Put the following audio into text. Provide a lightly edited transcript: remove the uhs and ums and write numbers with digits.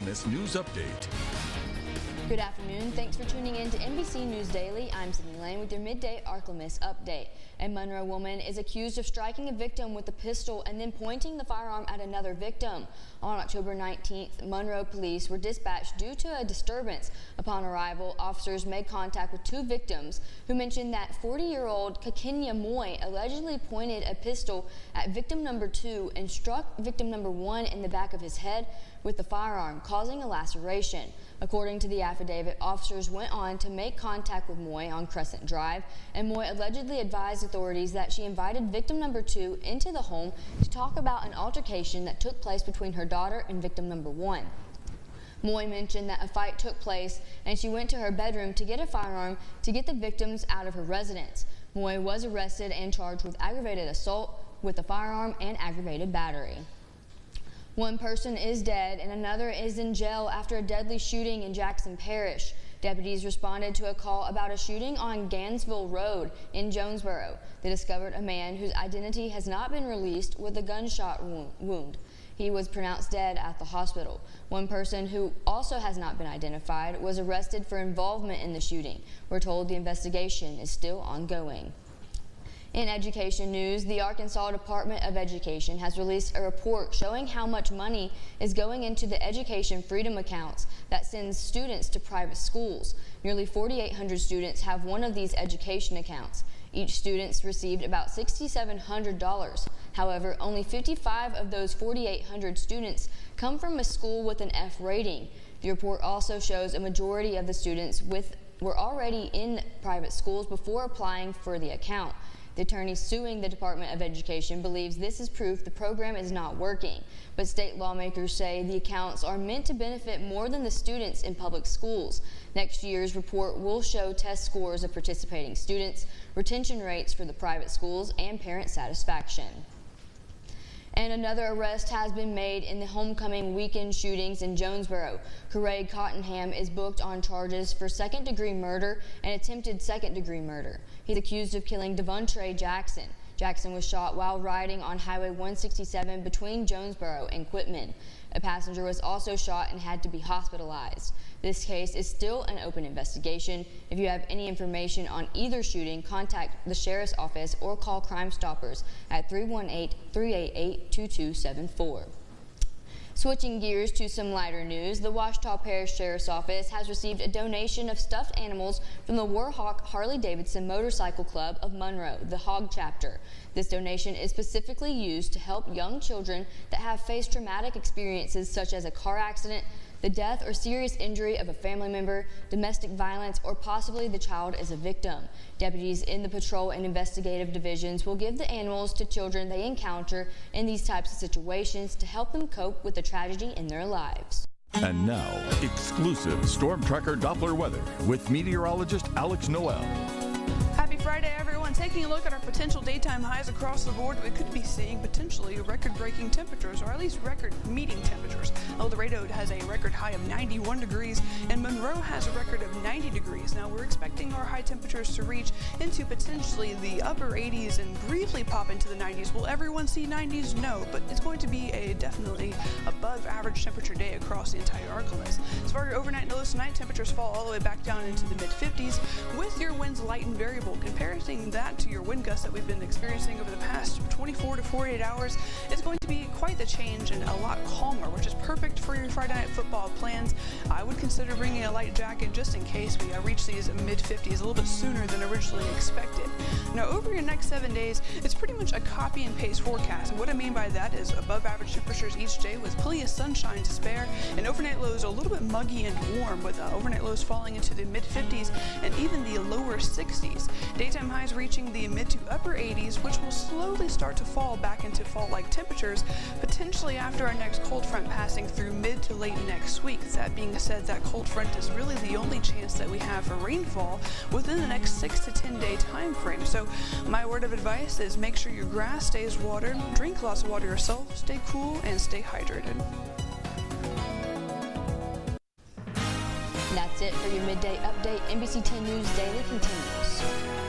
Ark-La-Miss News Update. Good afternoon. Thanks for tuning in to NBC News Daily. I'm Sydney Lane with your Midday Ark-La-Miss update. A Monroe woman is accused of striking a victim with a pistol and then pointing the firearm at another victim. On October 19th, Monroe police were dispatched due to a disturbance. Upon arrival, officers made contact with two victims who mentioned that 40-year-old Kakenya Moy allegedly pointed a pistol at victim number 2 and struck victim number 1 in the back of his head with the firearm, causing a laceration. According to the affidavit, officers went on to make contact with Moy on Crescent Drive, and Moy allegedly advised authorities that she invited victim number 2 into the home to talk about an altercation that took place between her daughter and victim number 1. Moy mentioned that a fight took place and she went to her bedroom to get a firearm to get the victims out of her residence. Moy was arrested and charged with aggravated assault with a firearm and aggravated battery. One person is dead and another is in jail after a deadly shooting in Jackson Parish. Deputies responded to a call about a shooting on Gansville Road in Jonesboro. They discovered a man whose identity has not been released with a gunshot wound. He was pronounced dead at the hospital. One person who also has not been identified was arrested for involvement in the shooting. We're told the investigation is still ongoing. In education news, the Arkansas Department of Education has released a report showing how much money is going into the education freedom accounts that sends students to private schools. Nearly 4,800 students have one of these education accounts. Each student received about $6,700. However, only 55 of those 4,800 students come from a school with an F rating. The report also shows a majority of the students were already in private schools before applying for the account. The attorney suing the Department of Education believes this is proof the program is not working, but state lawmakers say the accounts are meant to benefit more than the students in public schools. Next year's report will show test scores of participating students, retention rates for the private schools, and parent satisfaction. And another arrest has been made in the homecoming weekend shootings in Jonesboro. Craig Cottenham is booked on charges for second-degree murder and attempted second-degree murder. He's accused of killing Devontre Jackson. Jackson was shot while riding on Highway 167 between Jonesboro and Quitman. A passenger was also shot and had to be hospitalized. This case is still an open investigation. If you have any information on either shooting, contact the Sheriff's Office or call Crime Stoppers at 318-388-2274. Switching gears to some lighter news, the Ouachita Parish Sheriff's Office has received a donation of stuffed animals from the Warhawk Harley-Davidson Motorcycle Club of Monroe, the Hog Chapter. This donation is specifically used to help young children that have faced traumatic experiences such as a car accident, the death or serious injury of a family member, domestic violence, or possibly the child is a victim. Deputies in the patrol and investigative divisions will give the animals to children they encounter in these types of situations to help them cope with the tragedy in their lives. And now, exclusive Storm Tracker Doppler weather with meteorologist Alex Noel. Happy Friday, everyone. Taking a look at our potential daytime highs across the board, we could be seeing potentially record-breaking temperatures, or at least record-meeting temperatures. El Dorado has a record high of 91 degrees, and Monroe has a record of 90 degrees. Now, we're expecting our high temperatures to reach into potentially the upper 80s and briefly pop into the 90s. Will everyone see 90s? No, but it's going to be a definitely above average temperature day across the entire Ark-La-Miss. As far as your overnight lows tonight, temperatures fall all the way back down into the mid-50s, with your winds light and variable. Comparing that to your wind gusts that we've been experiencing over the past 24 to 48 hours, it's going to be quite the change and a lot calmer, which is perfect for your Friday night football plans. I would consider bringing a light jacket just in case we reach these mid-50s a little bit sooner than originally expected. Now, over your next 7 days, it's pretty much a copy and paste forecast. And what I mean by that is above average temperatures each day with plenty of sunshine to spare, and overnight lows a little bit muggy and warm with overnight lows falling into the mid-50s and even the lower 60s. Daytime highs reaching the mid to upper 80s, which will slowly start to fall back into fall-like temperatures, potentially after our next cold front passing through mid to late next week. That being said, that cold front is really the only chance that we have for rainfall within the next 6 to 10 day time frame. So my word of advice is make sure your grass stays watered, drink lots of water yourself, stay cool, and stay hydrated. That's it for your midday update. NBC 10 News Daily continues.